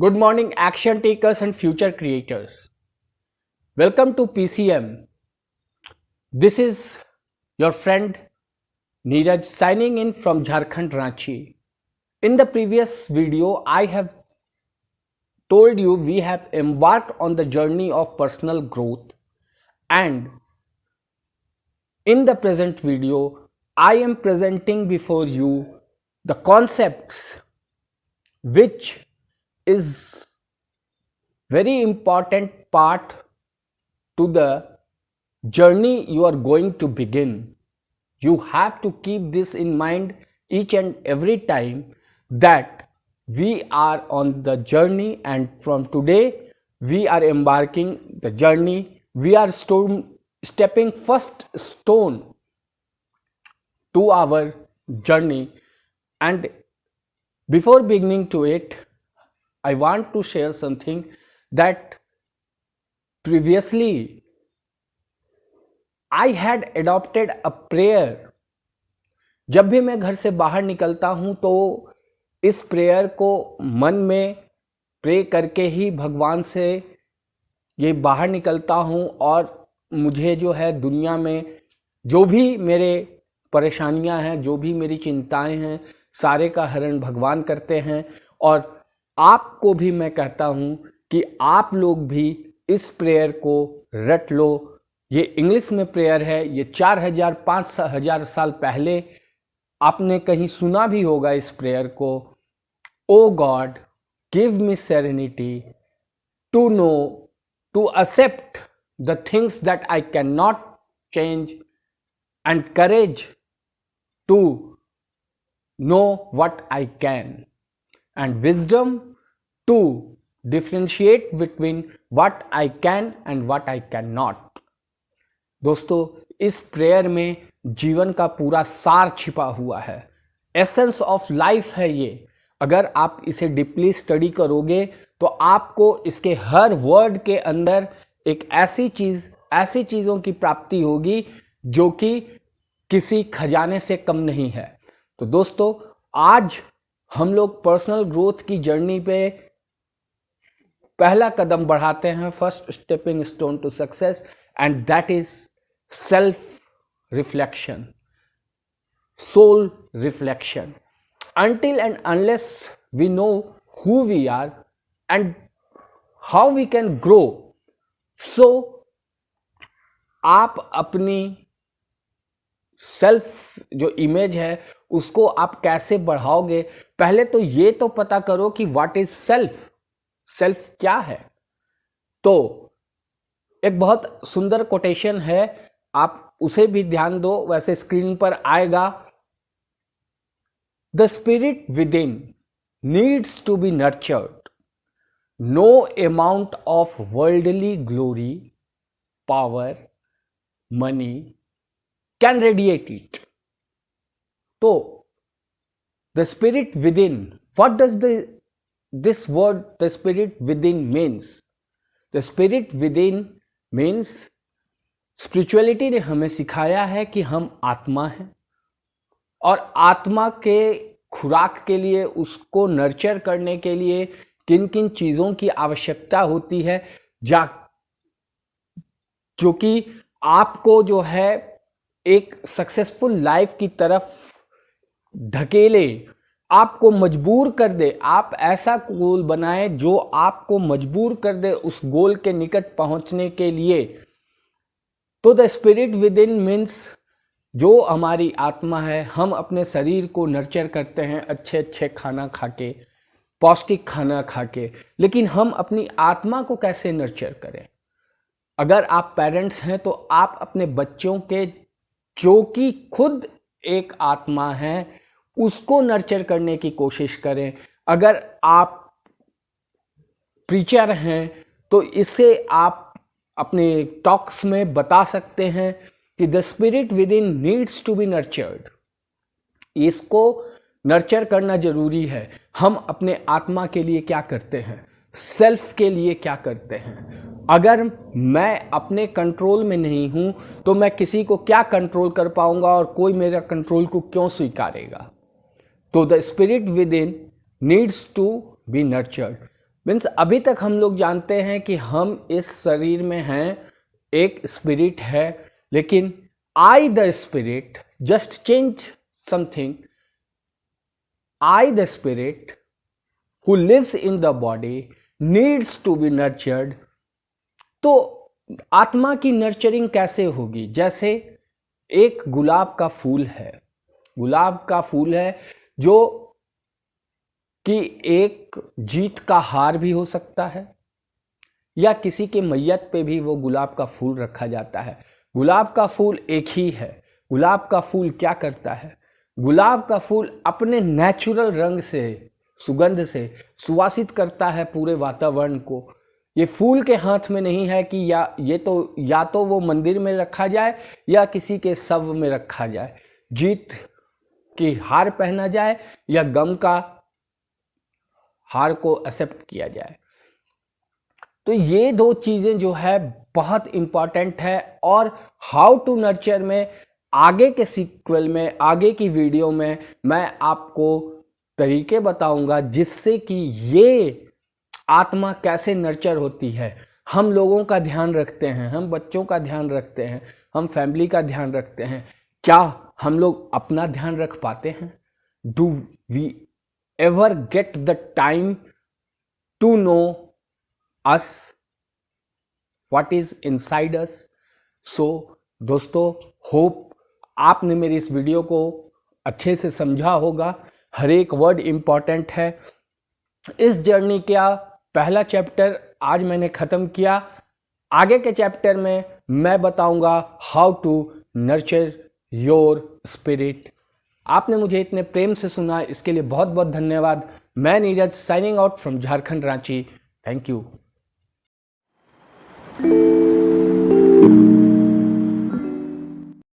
Good morning, action takers and future creators. Welcome to PCM. This is your friend Neeraj signing in from Jharkhand, Ranchi. In the previous video, I have told you we have embarked on the journey of personal growth, and in the present video, I am presenting before you the concepts which is very important part to the journey you are going to begin. You have to keep this in mind each and every time that we are on the journey, and from today we are embarking the journey. We are stepping first stone to our journey, and before beginning to it, I want to share something that previously I had adopted a prayer. जब भी मैं घर से बाहर निकलता हूं तो इस प्रेयर को मन में प्रे करके ही भगवान से ये बाहर निकलता हूं, और मुझे जो है दुनिया में जो भी मेरे परेशानियां हैं, जो भी मेरी चिंताएं हैं, सारे का हरण भगवान करते हैं। और आपको भी मैं कहता हूं कि आप लोग भी इस प्रेयर को रट लो। ये इंग्लिश में प्रेयर है, ये 4000-5000 साल पहले आपने कहीं सुना भी होगा इस प्रेयर को। O God, give me serenity to know, to accept the things that I can not change, and courage to know what I can, and wisdom to differentiate between what I can and what I cannot. दोस्तों, इस prayer में जीवन का पूरा सार छिपा हुआ है, एसेंस ऑफ लाइफ है ये। अगर आप इसे डीपली स्टडी करोगे तो आपको इसके हर वर्ड के अंदर एक ऐसी चीज़ों की प्राप्ति होगी जो कि किसी खजाने से कम नहीं है। तो दोस्तों, आज हम लोग पर्सनल ग्रोथ की जर्नी पे पहला कदम बढ़ाते हैं, first stepping stone to success, and that is self reflection, soul reflection. Until and unless we know who we are and how we can grow, so आप अपनी सेल्फ जो इमेज है उसको आप कैसे बढ़ाओगे, पहले तो ये तो पता करो कि व्हाट इज सेल्फ, सेल्फ क्या है। तो एक बहुत सुंदर कोटेशन है, आप उसे भी ध्यान दो, वैसे स्क्रीन पर आएगा। The spirit within needs to be nurtured, no amount of worldly glory, power, money can radiate it. So the spirit within, what does this word the spirit within means? The spirit within means spirituality ने हमें सिखाया है कि हम आत्मा हैं, और आत्मा के खुराक के लिए, उसको नर्चर करने के लिए किन किन चीज़ों की आवश्यकता होती है, जो कि आपको जो है एक सक्सेसफुल लाइफ की तरफ ढकेले, आपको मजबूर कर दे। आप ऐसा गोल बनाए जो आपको मजबूर कर दे उस गोल के निकट पहुंचने के लिए। तो the spirit with in means जो हमारी आत्मा है, हम अपने शरीर को नर्चर करते हैं अच्छे अच्छे खाना खा के, पौष्टिक खाना खा के, लेकिन हम अपनी आत्मा को कैसे नर्चर करें? अगर आप पेरेंट्स हैं तो आप अपने बच्चों के, जो कि खुद एक आत्मा है, उसको नर्चर करने की कोशिश करें। अगर आप प्रीचर हैं तो इससे आप अपने टॉक्स में बता सकते हैं कि the spirit within needs to be nurtured. इसको नर्चर करना जरूरी है। हम अपने आत्मा के लिए क्या करते हैं, सेल्फ के लिए क्या करते हैं? अगर मैं अपने कंट्रोल में नहीं हूं तो मैं किसी को क्या कंट्रोल कर पाऊंगा, और कोई मेरा कंट्रोल को क्यों स्वीकारेगा? तो the spirit within needs to be nurtured. Means अभी तक हम लोग जानते हैं कि हम इस शरीर में हैं, एक स्पिरिट है, लेकिन I the spirit just change something, I the spirit who lives in the body needs to be nurtured. तो आत्मा की नर्चरिंग कैसे होगी? जैसे एक गुलाब का फूल है, गुलाब का फूल है जो कि एक जीत का हार भी हो सकता है, या किसी के मैयत पे भी वो गुलाब का फूल रखा जाता है। गुलाब का फूल एक ही है। गुलाब का फूल क्या करता है? गुलाब का फूल अपने नेचुरल रंग से, सुगंध से सुवासित करता है पूरे वातावरण को। ये फूल के हाथ में नहीं है कि या तो वो मंदिर में रखा जाए या किसी के शव में रखा जाए, जीत की हार पहना जाए या गम का हार को एक्सेप्ट किया जाए। तो ये दो चीजें जो है बहुत इंपॉर्टेंट है। और हाउ टू नर्चर में आगे के सीक्वल में, आगे की वीडियो में मैं आपको तरीके बताऊंगा जिससे कि ये आत्मा कैसे नर्चर होती है। हम लोगों का ध्यान रखते हैं, हम बच्चों का ध्यान रखते हैं, हम फैमिली का ध्यान रखते हैं, क्या हम लोग अपना ध्यान रख पाते हैं? Do we ever get the time to know us, what is inside us? So दोस्तों, होप आपने मेरी इस वीडियो को अच्छे से समझा होगा। हर एक वर्ड इंपॉर्टेंट है। इस जर्नी का पहला चैप्टर आज मैंने ख़त्म किया। आगे के चैप्टर में मैं बताऊंगा how to nurture your spirit. आपने मुझे इतने प्रेम से सुना, इसके लिए बहुत बहुत धन्यवाद। मैं Neeraj, signing out from Jharkhand, Ranchi. Thank you.